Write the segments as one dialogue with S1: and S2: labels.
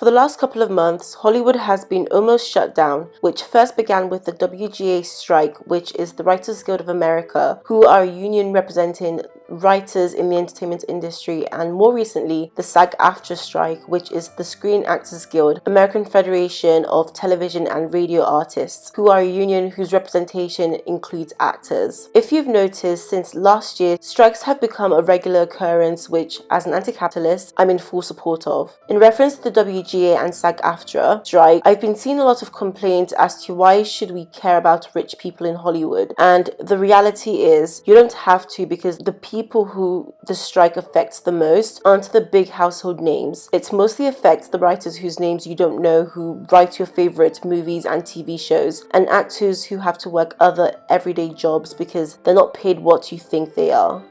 S1: For the last couple of months, Hollywood has been almost shut down, which first began with the WGA strike, which is the Writers Guild of America, who are a union representing writers in the entertainment industry, and more recently, the SAG AFTRA strike, which is the Screen Actors Guild, American Federation of Television and Radio Artists, who are a union whose representation includes actors. If you've noticed, since last year, strikes have become a regular occurrence, which, as an anti-capitalist, I'm in full support of. In reference to the WGA and SAG AFTRA strike, I've been seeing a lot of complaints as to why should we care about rich people in Hollywood, and the reality is you don't have to, because the people who the strike affects the most aren't the big household names. It mostly affects the writers whose names you don't know, who write your favorite movies and TV shows, and actors who have to work other everyday jobs because they're not paid what you think they are.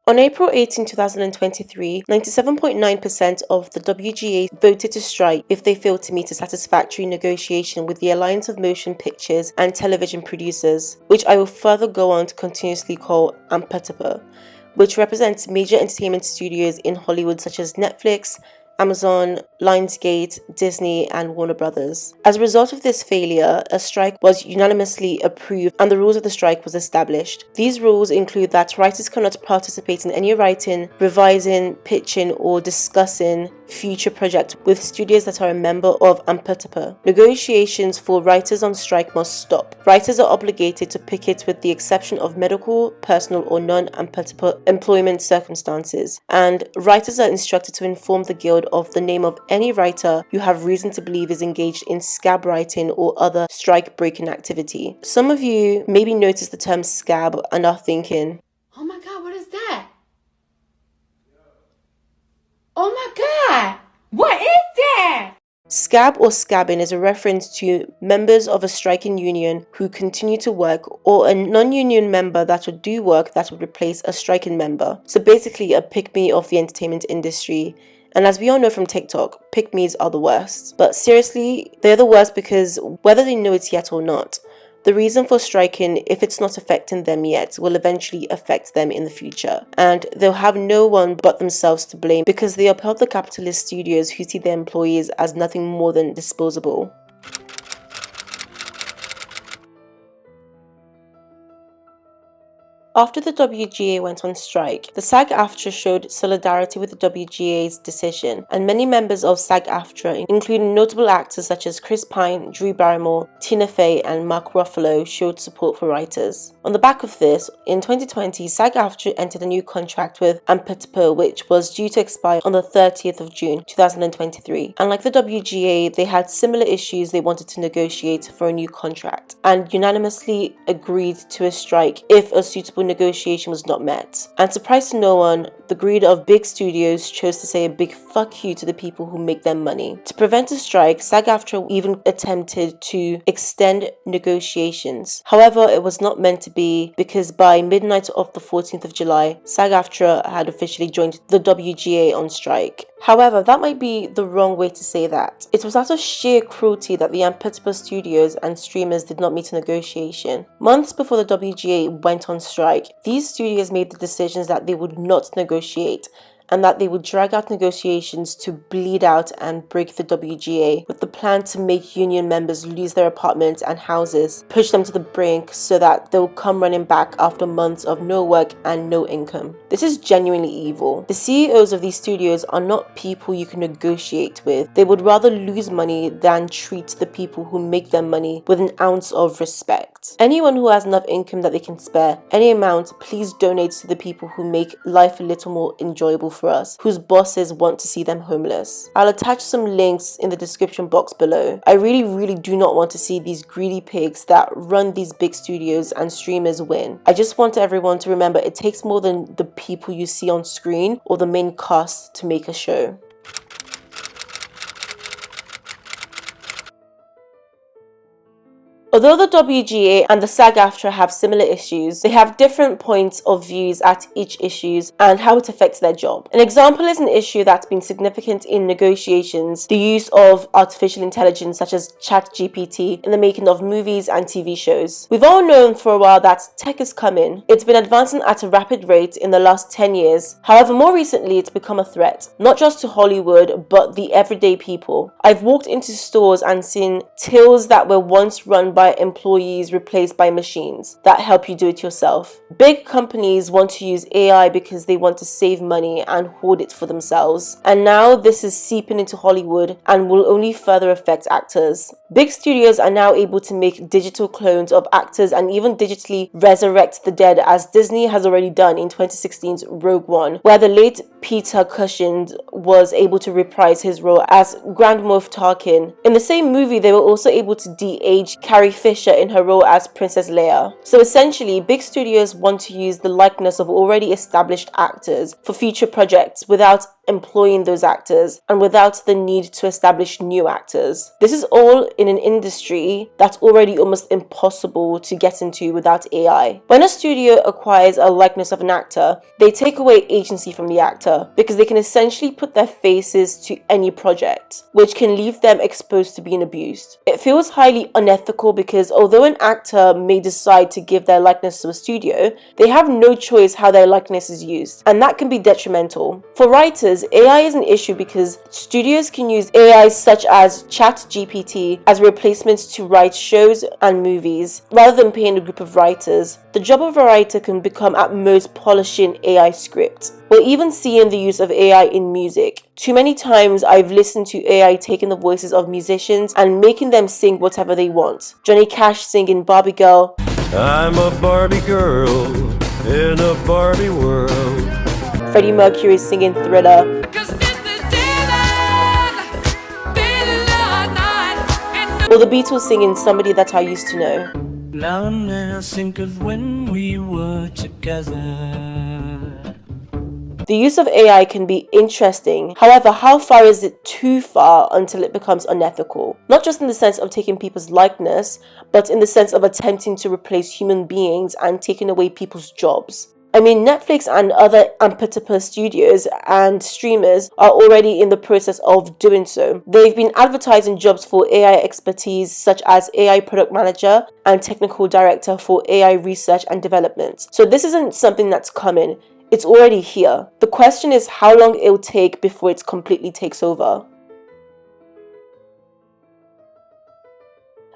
S1: On April 18, 2023, 97.9% of the WGA voted to strike if they failed to meet a satisfactory negotiation with the Alliance of Motion Pictures and Television Producers, which I will further go on to continuously call ENQUIRIES, which represents major entertainment studios in Hollywood such as Netflix, Amazon, Lionsgate, Disney, and Warner Brothers. As a result of this failure, a strike was unanimously approved and the rules of the strike was established. These rules include that writers cannot participate in any writing, revising, pitching, or discussing future projects with studios that are a member of ENQUIRIES. Negotiations for writers on strike must stop. Writers are obligated to picket with the exception of medical, personal, or non-ENQUIRIES employment circumstances, and writers are instructed to inform the guild of the name of any writer you have reason to believe is engaged in scab writing or other strike-breaking activity. Some of you maybe noticed the term scab and are thinking,
S2: oh my god, what is that? Oh my god, what is that?
S1: Scab or scabbing is a reference to members of a striking union who continue to work, or a non-union member that would do work that would replace a striking member. So basically a pick-me of the entertainment industry. And as we all know from TikTok, pick-me's are the worst. But seriously, they're the worst because whether they know it yet or not, the reason for striking, if it's not affecting them yet, will eventually affect them in the future. And they'll have no one but themselves to blame because they upheld the capitalist studios who see their employees as nothing more than disposable. After the WGA went on strike, the SAG AFTRA showed solidarity with the WGA's decision, and many members of SAG AFTRA, including notable actors such as Chris Pine, Drew Barrymore, Tina Fey, and Mark Ruffalo, showed support for writers. On the back of this, in 2020, SAG AFTRA entered a new contract with ENQUIRIES, which was due to expire on the 30th of June 2023. And like the WGA, they had similar issues they wanted to negotiate for a new contract, and unanimously agreed to a strike if a suitable negotiation was not met. And surprise to no one, the greed of big studios chose to say a big fuck you to the people who make them money. To prevent a strike, SAG AFTRA even attempted to extend negotiations. However, it was not meant to be, because by midnight of the 14th of July, SAG AFTRA had officially joined the WGA on strike. However, that might be the wrong way to say that. It was out of sheer cruelty that the ENQUIRIES studios and streamers did not meet a negotiation. Months before the WGA went on strike, these studios made the decisions that they would not negotiate, and that they would drag out negotiations to bleed out and break the WGA, with the plan to make union members lose their apartments and houses, push them to the brink so that they'll come running back after months of no work and no income. This is genuinely evil. The CEOs of these studios are not people you can negotiate with. They would rather lose money than treat the people who make them money with an ounce of respect. Anyone who has enough income that they can spare, any amount, please donate to the people who make life a little more enjoyable for us, whose bosses want to see them homeless. I'll attach some links in the description box below. I really do not want to see these greedy pigs that run these big studios and streamers win. I just want everyone to remember it takes more than the people you see on screen or the main cast to make a show. Although the WGA and the SAG AFTRA have similar issues, they have different points of views at each issue and how it affects their job. An example is an issue that's been significant in negotiations, the use of artificial intelligence such as ChatGPT in the making of movies and TV shows. We've all known for a while that tech is coming. It's been advancing at a rapid rate in the last 10 years. However, more recently it's become a threat, not just to Hollywood, but the everyday people. I've walked into stores and seen tills that were once run by employees replaced by machines that help you do it yourself. Big companies want to use AI because they want to save money and hoard it for themselves. And now this is seeping into Hollywood and will only further affect actors. Big studios are now able to make digital clones of actors and even digitally resurrect the dead, as Disney has already done in 2016's Rogue One, where the late Peter Cushing was able to reprise his role as Grand Moff Tarkin. In the same movie, they were also able to de-age Carrie Fisher in her role as Princess Leia. So essentially, big studios want to use the likeness of already established actors for future projects without employing those actors and without the need to establish new actors. This is all in an industry that's already almost impossible to get into without AI. When a studio acquires a likeness of an actor, they take away agency from the actor because they can essentially put their faces to any project, which can leave them exposed to being abused. It feels highly unethical because although an actor may decide to give their likeness to a studio, they have no choice how their likeness is used, and that can be detrimental. For writers, AI is an issue because studios can use AI such as ChatGPT as replacements to write shows and movies rather than paying a group of writers. The job of a writer can become at most polishing AI scripts. We're even seeing the use of AI in music. Too many times I've listened to AI taking the voices of musicians and making them sing whatever they want. Johnny Cash singing Barbie Girl.
S3: I'm a Barbie girl in a Barbie world.
S1: Freddie Mercury singing Thriller. Or the Beatles singing Somebody That I Used to Know.
S3: Now and then I think of when we were together.
S1: The use of AI can be interesting. However, how far is it too far until it becomes unethical? Not just in the sense of taking people's likeness, but in the sense of attempting to replace human beings and taking away people's jobs. I mean, Netflix and other amphitheater studios and streamers are already in the process of doing so. They've been advertising jobs for AI expertise such as AI product manager and technical director for AI research and development. So this isn't something that's coming. It's already here. The question is how long it'll take before it completely takes over.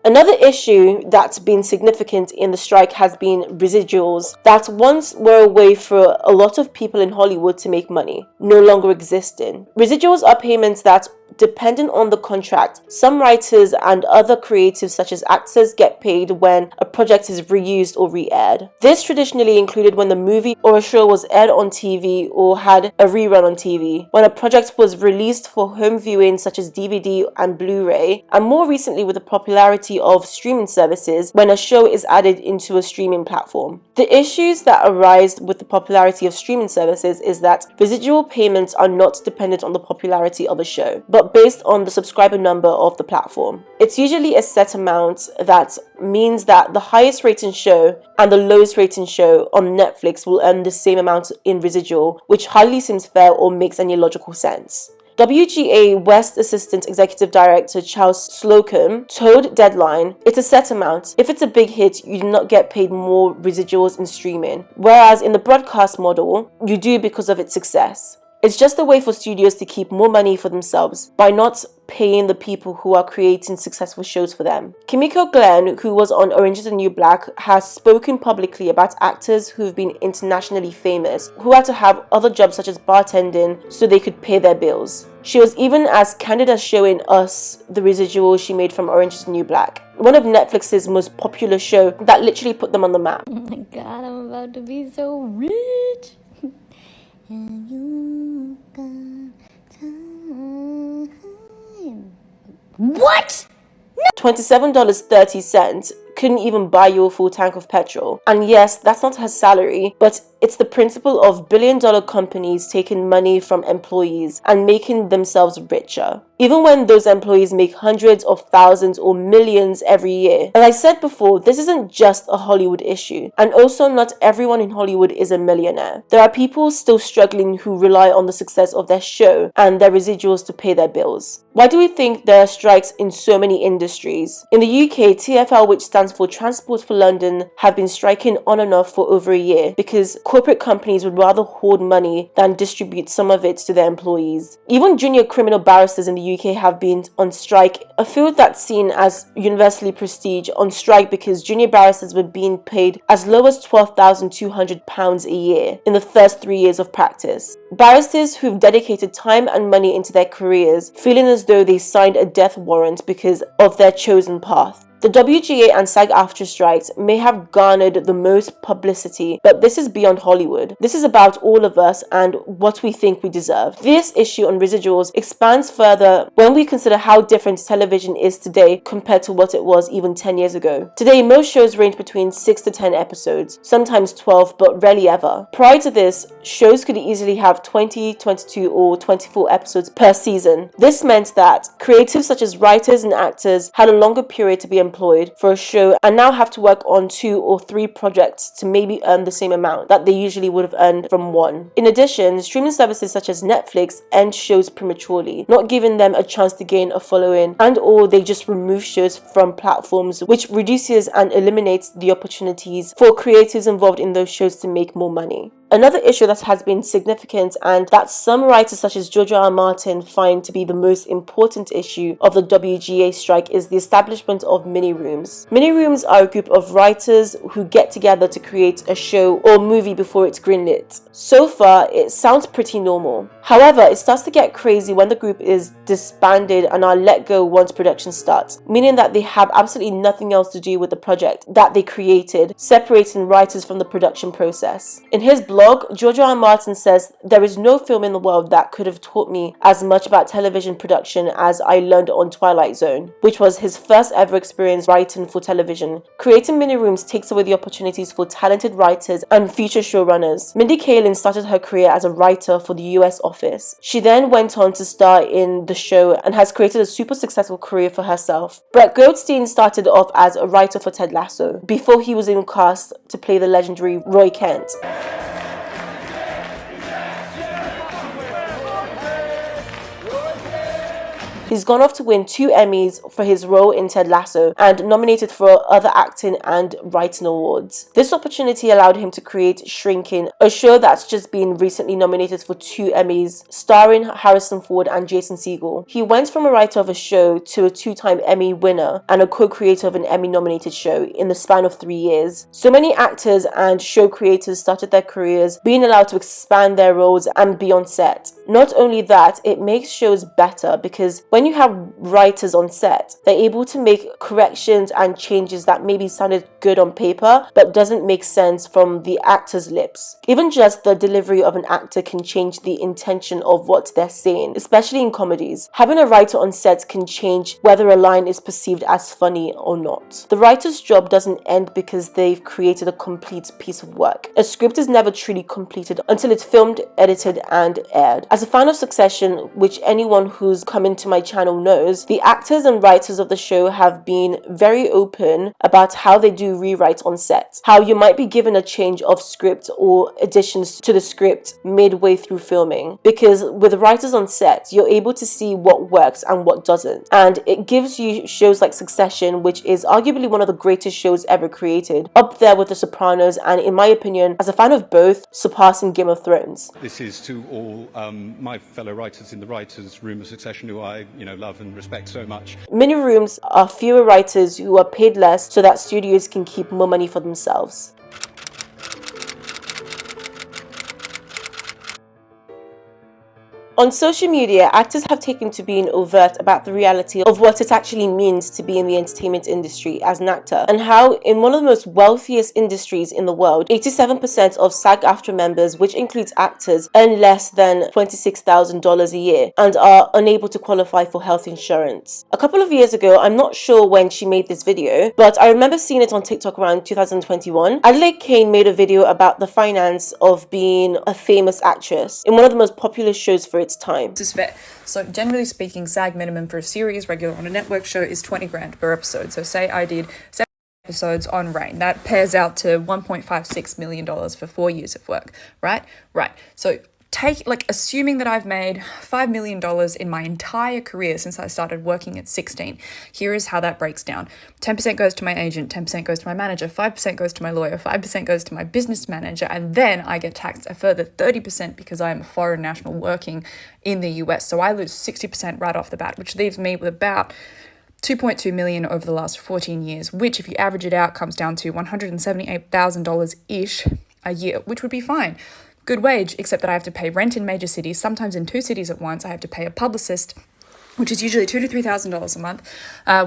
S1: Another issue that's been significant in the strike has been residuals that once were a way for a lot of people in Hollywood to make money, no longer existing. Residuals are payments that, depending on the contract, some writers and other creatives such as actors get paid when a project is reused or re-aired. This traditionally included when the movie or a show was aired on TV or had a rerun on TV, when a project was released for home viewing such as DVD and Blu-ray, and more recently with the popularity of streaming services when a show is added into a streaming platform. The issues that arise with the popularity of streaming services is that residual payments are not dependent on the popularity of a show, but based on the subscriber number of the platform. It's usually a set amount that means that the highest rating show and the lowest rating show on Netflix will earn the same amount in residual, which hardly seems fair or makes any logical sense. WGA West Assistant Executive Director Charles Slocum told Deadline, "It's a set amount. If it's a big hit, you do not get paid more residuals in streaming, whereas in the broadcast model, you do because of its success. It's just a way for studios to keep more money for themselves by not paying the people who are creating successful shows for them." Kimiko Glenn, who was on Orange is the New Black, has spoken publicly about actors who've been internationally famous, who had to have other jobs such as bartending so they could pay their bills. She was even as candid as showing us the residuals she made from Orange is the New Black, one of Netflix's most popular shows that literally put them on the map.
S4: Oh my god, I'm about to be so rich. And you got time. What?
S1: $27.30 couldn't even buy you a full tank of petrol. And yes, that's not her salary, but It's the principle of billion-dollar companies taking money from employees and making themselves richer, even when those employees make hundreds of thousands or millions every year. As I said before, this isn't just a Hollywood issue, and also not everyone in Hollywood is a millionaire. There are people still struggling who rely on the success of their show and their residuals to pay their bills. Why do we think there are strikes in so many industries? In the UK, TfL, which stands for Transport for London, have been striking on and off for over a year because corporate companies would rather hoard money than distribute some of it to their employees. Even junior criminal barristers in the UK have been on strike, a field that's seen as universally prestige, on strike because junior barristers were being paid as low as £12,200 a year in the first 3 years of practice. Barristers who've dedicated time and money into their careers, feeling as though they signed a death warrant because of their chosen path. The WGA and SAG AFTRA strikes may have garnered the most publicity, but this is beyond Hollywood. This is about all of us and what we think we deserve. This issue on residuals expands further when we consider how different television is today compared to what it was even 10 years ago. Today, most shows range between 6 to 10 episodes, sometimes 12, but rarely ever. Prior to this, shows could easily have 20, 22, or 24 episodes per season. This meant that creatives such as writers and actors had a longer period to be employed for a show and now have to work on 2 or 3 projects to maybe earn the same amount that they usually would have earned from one. In addition, streaming services such as Netflix end shows prematurely, not giving them a chance to gain a following, and or they just remove shows from platforms, which reduces and eliminates the opportunities for creatives involved in those shows to make more money. Another issue that has been significant and that some writers such as George R. R. Martin find to be the most important issue of the WGA strike is the establishment of mini-rooms. Mini-rooms are a group of writers who get together to create a show or movie before it's greenlit. So far, it sounds pretty normal. However, it starts to get crazy when the group is disbanded and are let go once production starts, meaning that they have absolutely nothing else to do with the project that they created, separating writers from the production process. In his blog, George R. R. Martin says, "There is no film in the world that could have taught me as much about television production as I learned on Twilight Zone," which was his first ever experience writing for television. Creating mini-rooms takes away the opportunities for talented writers and future showrunners. Mindy Kaling started her career as a writer for the US office. She then went on to star in the show and has created a super successful career for herself. Brett Goldstein started off as a writer for Ted Lasso before he was even cast to play the legendary Roy Kent. He's gone off to win 2 Emmys for his role in Ted Lasso and nominated for other acting and writing awards. This opportunity allowed him to create Shrinking, a show that's just been recently nominated for 2 Emmys, starring Harrison Ford and Jason Segel. He went from a writer of a show to a 2-time Emmy winner and a co-creator of an Emmy-nominated show in the span of 3 years. So many actors and show creators started their careers being allowed to expand their roles and be on set. Not only that, it makes shows better because when you have writers on set, they're able to make corrections and changes that maybe sounded good on paper but doesn't make sense from the actor's lips. Even just the delivery of an actor can change the intention of what they're saying, especially in comedies. Having a writer on set can change whether a line is perceived as funny or not. The writer's job doesn't end because they've created a complete piece of work. A script is never truly completed until it's filmed, edited, and aired. As a fan of Succession, which anyone who's come into my channel knows, the actors and writers of the show have been very open about how they do rewrites on set. How you might be given a change of script or additions to the script midway through filming. Because with writers on set, you're able to see what works and what doesn't. And it gives you shows like Succession, which is arguably one of the greatest shows ever created, up there with The Sopranos, and in my opinion, as a fan of both, surpassing Game of Thrones.
S5: This is to all my fellow writers in the writers' room of Succession, who I love and respect so much.
S1: Mini rooms are fewer writers who are paid less so that studios can keep more money for themselves. On social media, actors have taken to being overt about the reality of what it actually means to be in the entertainment industry as an actor, and how in one of the most wealthiest industries in the world, 87% of SAG AFTRA members, which includes actors, earn less than $26,000 a year and are unable to qualify for health insurance. A couple of years ago, I'm not sure when she made this video, but I remember seeing it on TikTok around 2021. Adelaide Kane made a video about the finance of being a famous actress in one of the most popular shows for its time.
S6: This is fair. So generally speaking, SAG minimum for a series regular on a network show is 20 grand per episode. So say I did 7 episodes on Rain. That pairs out to $1.56 million for 4 years of work, right? Right. So assuming that I've made $5 million in my entire career since I started working at 16, here is how that breaks down. 10% goes to my agent, 10% goes to my manager, 5% goes to my lawyer, 5% goes to my business manager, and then I get taxed a further 30% because I am a foreign national working in the US. So I lose 60% right off the bat, which leaves me with about $2.2 million over the last 14 years, which if you average it out comes down to $178,000-ish a year, which would be fine. Good wage, except that I have to pay rent in major cities, sometimes in 2 cities at once. I have to pay a publicist, which is usually $2,000 to $3,000 a month.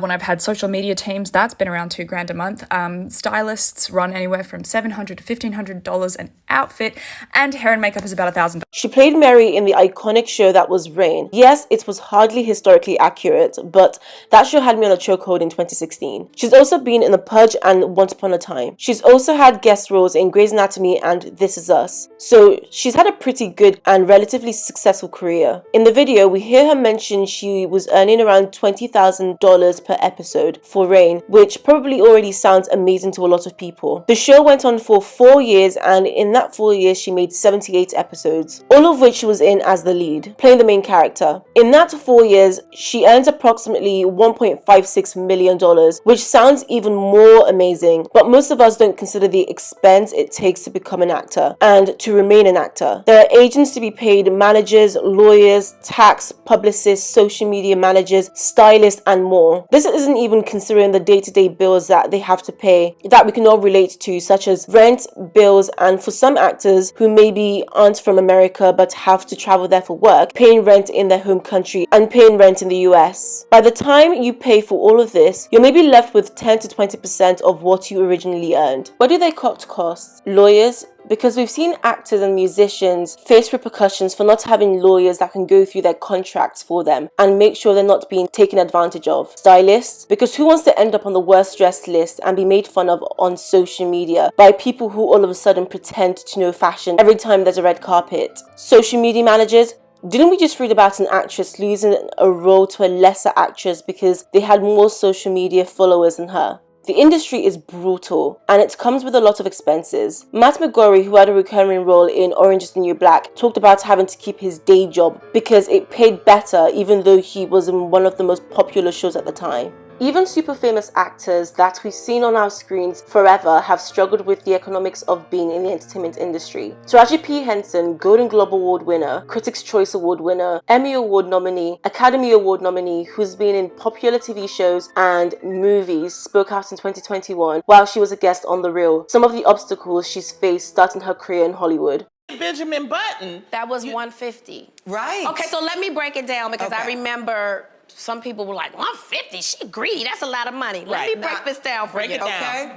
S6: When I've had social media teams, that's been around $2 grand a month. Stylists run anywhere from $700 to $1,500 an outfit, and hair and makeup is about $1,000.
S1: She played Mary in the iconic show that was Rain. Yes, it was hardly historically accurate, but that show had me on a chokehold in 2016. She's also been in The Purge and Once Upon a Time. She's also had guest roles in Grey's Anatomy and This Is Us. So she's had a pretty good and relatively successful career. In the video, we hear her mention she was earning around $20,000 per episode for Rain, which probably already sounds amazing to a lot of people. The show went on for 4 years, and in that 4 years she made 78 episodes, all of which she was in as the lead, playing the main character. In that 4 years, she earned approximately $1.56 million, which sounds even more amazing, but most of us don't consider the expense it takes to become an actor and to remain an actor. There are agents to be paid, managers, lawyers, tax, publicists, social media managers, stylists, and more. This isn't even considering the day-to-day bills that they have to pay that we can all relate to, such as rent, bills, and for some actors who maybe aren't from America but have to travel there for work, paying rent in their home country and paying rent in the US. By the time you pay for all of this, you're maybe left with 10 to 20% of what you originally earned. Where do they cut costs? Lawyers? Because we've seen actors and musicians face repercussions for not having lawyers that can go through their contracts for them and make sure they're not being taken advantage of. Stylists? Because who wants to end up on the worst dressed list and be made fun of on social media by people who all of a sudden pretend to know fashion every time there's a red carpet? Social media managers? Didn't we just read about an actress losing a role to a lesser actress because they had more social media followers than her? The industry is brutal, and it comes with a lot of expenses. Matt McGorry, who had a recurring role in Orange is the New Black, talked about having to keep his day job because it paid better even though he was in one of the most popular shows at the time. Even super famous actors that we've seen on our screens forever have struggled with the economics of being in the entertainment industry. Taraji P. Henson, Golden Globe Award winner, Critics' Choice Award winner, Emmy Award nominee, Academy Award nominee, who's been in popular TV shows and movies, spoke out in 2021 while she was a guest on The Real. Some of the obstacles she's faced starting her career in Hollywood.
S7: Benjamin Button.
S2: That was 150.
S7: Right.
S2: Okay, so let me break it down because I remember some people were like, 150, she greedy, that's a lot of money. Let me break this down for you.
S7: Okay.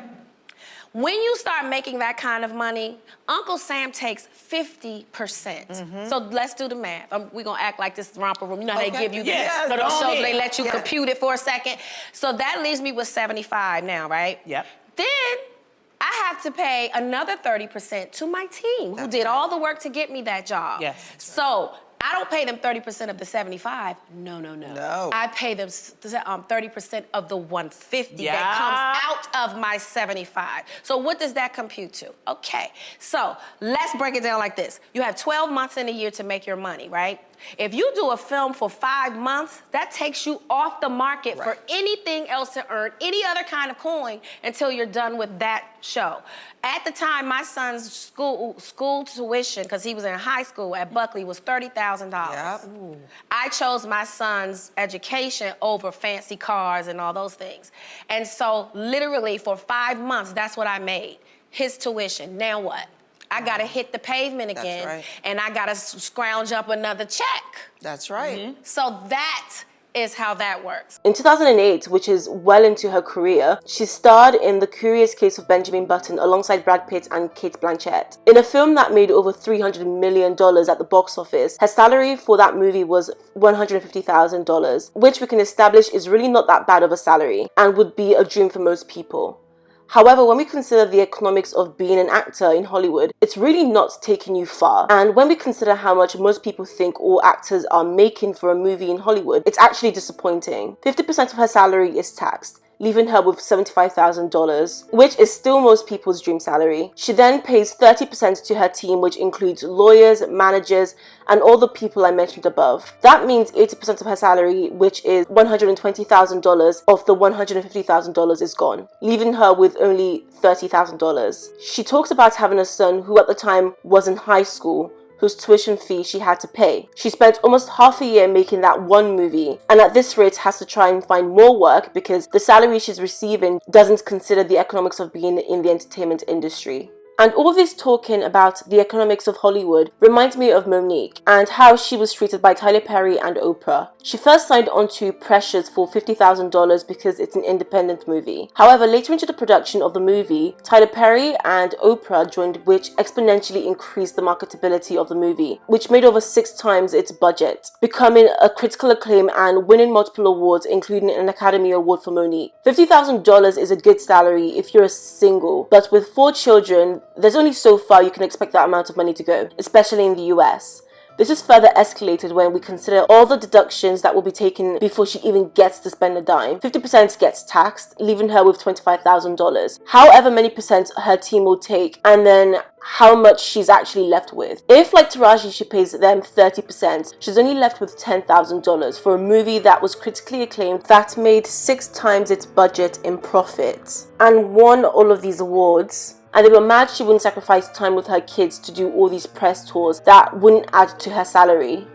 S2: When you start making that kind of money, Uncle Sam takes 50%. So let's do the math. We're gonna act like this romper room. You know how they give you those shows, they let you compute it for a second. So that leaves me with 75 now, right?
S7: Yep.
S2: Then I have to pay another 30% to my team who did all the work to get me that job.
S7: Yes.
S2: So I don't pay them 30% of the 75. No. I pay them 30% of the 150 that comes out of my 75. So what does that compute to? Okay, so let's break it down like this. You have 12 months in a year to make your money, right? If you do a film for 5 months, that takes you off the market for anything else to earn any other kind of coin until you're done with that show. At the time, my son's school tuition, because he was in high school at Buckley, was $30,000. I chose my son's education over fancy cars and all those things. And so literally for 5 months, that's what I made. His tuition. Now what? I got to hit the pavement again.
S7: right.
S2: And I got to scrounge up another check.
S7: That's right.
S2: So that is how that works.
S1: In 2008, which is well into her career, she starred in The Curious Case of Benjamin Button alongside Brad Pitt and Kate Blanchett. In a film that made over $300 million at the box office, her salary for that movie was $150,000, which we can establish is really not that bad of a salary and would be a dream for most people. However, when we consider the economics of being an actor in Hollywood, it's really not taking you far. And when we consider how much most people think all actors are making for a movie in Hollywood, it's actually disappointing. 50% of her salary is taxed, leaving her with $75,000, which is still most people's dream salary. She then pays 30% to her team, which includes lawyers, managers, and all the people I mentioned above. That means 80% of her salary, which is $120,000 of the $150,000 is gone, leaving her with only $30,000. She talks about having a son who at the time was in high school, whose tuition fee she had to pay. She spent almost half a year making that one movie, and at this rate has to try and find more work because the salary she's receiving doesn't consider the economics of being in the entertainment industry. And all this talking about the economics of Hollywood reminds me of Monique and how she was treated by Tyler Perry and Oprah. She first signed on to Precious for $50,000 because it's an independent movie. However, later into the production of the movie, Tyler Perry and Oprah joined, which exponentially increased the marketability of the movie, which made over 6 times its budget, becoming a critical acclaim and winning multiple awards, including an Academy Award for Monique. $50,000 is a good salary if you're a single, but with 4 children, there's only so far you can expect that amount of money to go, especially in the US. This is further escalated when we consider all the deductions that will be taken before she even gets to spend a dime. 50% gets taxed, leaving her with $25,000. However many percent her team will take, and then how much she's actually left with. If, like Taraji, she pays them 30%, she's only left with $10,000 for a movie that was critically acclaimed, that made 6 times its budget in profit, and won all of these awards. And they were mad she wouldn't sacrifice time with her kids to do all these press tours that wouldn't add to her salary.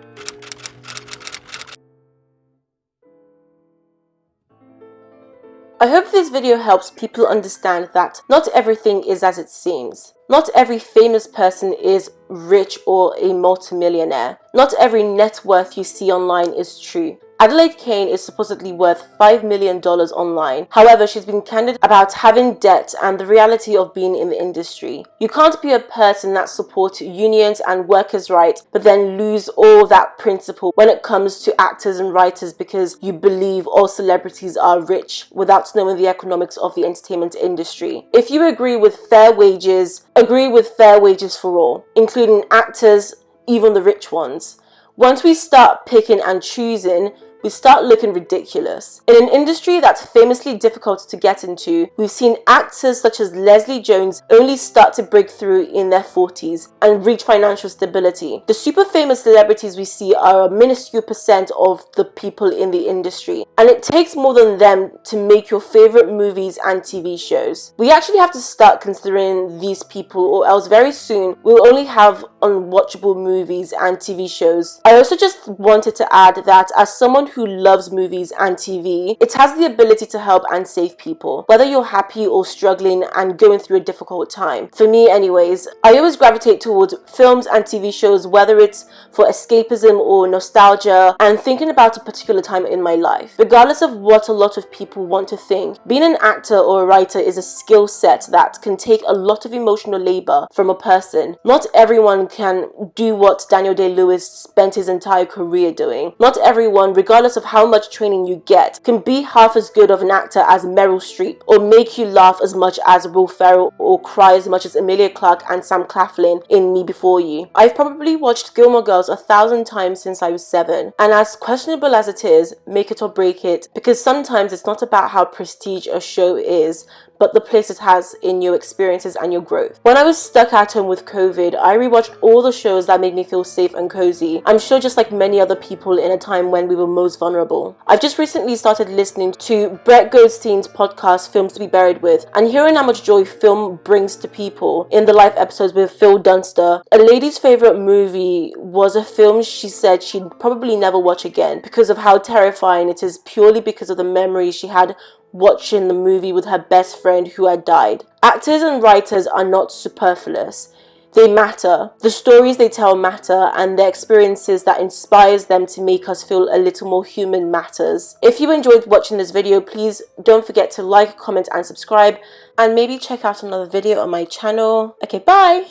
S1: I hope this video helps people understand that not everything is as it seems. Not every famous person is rich or a multimillionaire. Not every net worth you see online is true. Adelaide Kane is supposedly worth $5 million online. However, she's been candid about having debt and the reality of being in the industry. You can't be a person that supports unions and workers' rights, but then lose all that principle when it comes to actors and writers because you believe all celebrities are rich without knowing the economics of the entertainment industry. If you agree with fair wages for all, including actors, even the rich ones. Once we start picking and choosing, we start looking ridiculous. In an industry that's famously difficult to get into, we've seen actors such as Leslie Jones only start to break through in their 40s and reach financial stability. The super famous celebrities we see are a minuscule percent of the people in the industry, and it takes more than them to make your favorite movies and TV shows. We actually have to start considering these people, or else very soon we'll only have unwatchable movies and TV shows. I also just wanted to add that as someone who loves movies and TV, it has the ability to help and save people, whether you're happy or struggling and going through a difficult time. For me anyways, I always gravitate towards films and TV shows, whether it's for escapism or nostalgia and thinking about a particular time in my life. Regardless of what a lot of people want to think, being an actor or a writer is a skill set that can take a lot of emotional labor from a person. Not everyone can do what Daniel Day-Lewis spent his entire career doing. Not everyone, regardless of how much training you get, can be half as good of an actor as Meryl Streep, or make you laugh as much as Will Ferrell, or cry as much as Emilia Clarke and Sam Claflin in Me Before You. I've probably watched Gilmore Girls 1,000 times since I was 7, and as questionable as it is, make it or break it, because sometimes it's not about how prestige a show is, but the place it has in your experiences and your growth. When I was stuck at home with COVID, I rewatched all the shows that made me feel safe and cozy. I'm sure just like many other people in a time when we were most vulnerable. I've just recently started listening to Brett Goldstein's podcast, Films to be Buried With, and hearing how much joy film brings to people in the live episodes with Phil Dunster. A lady's favorite movie was a film she said she'd probably never watch again because of how terrifying it is, purely because of the memories she had watching the movie with her best friend who had died. Actors and writers are not superfluous. they matter. The stories they tell matter, and the experiences that inspires them to make us feel a little more human matters. If you enjoyed watching this video, please don't forget to like, comment and subscribe, and maybe check out another video on my channel. Okay, bye!